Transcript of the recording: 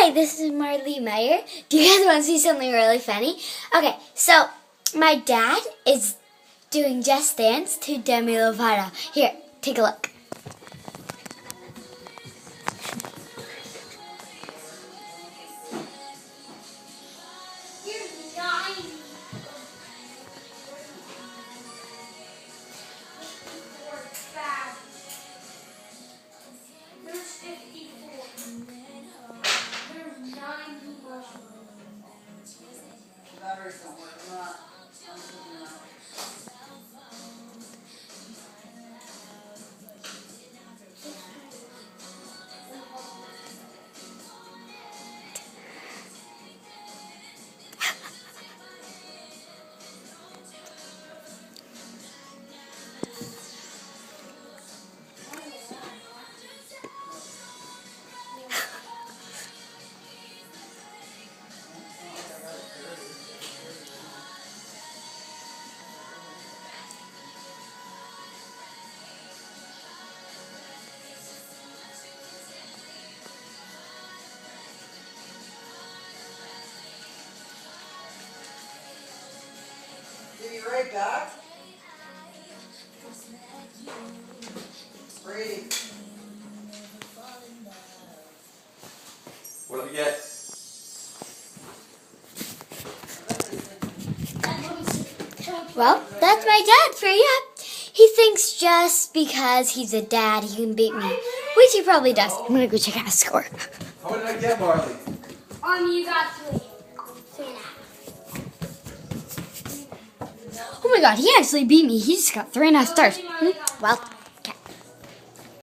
Hi, this is Marley Meyer. Do you guys want to see something really funny? Okay, so my dad is doing Just Dance to Demi Lovato. Here, take a look. Be right back. Brady. What do we get? Well, that's my dad for you. He thinks just because he's a dad, he can beat me, which he probably does. I'm gonna go check out his score. What did I get, Marley? You got 3. 3.5. Oh my god, he actually beat me. He just got 3.5 stars. Well.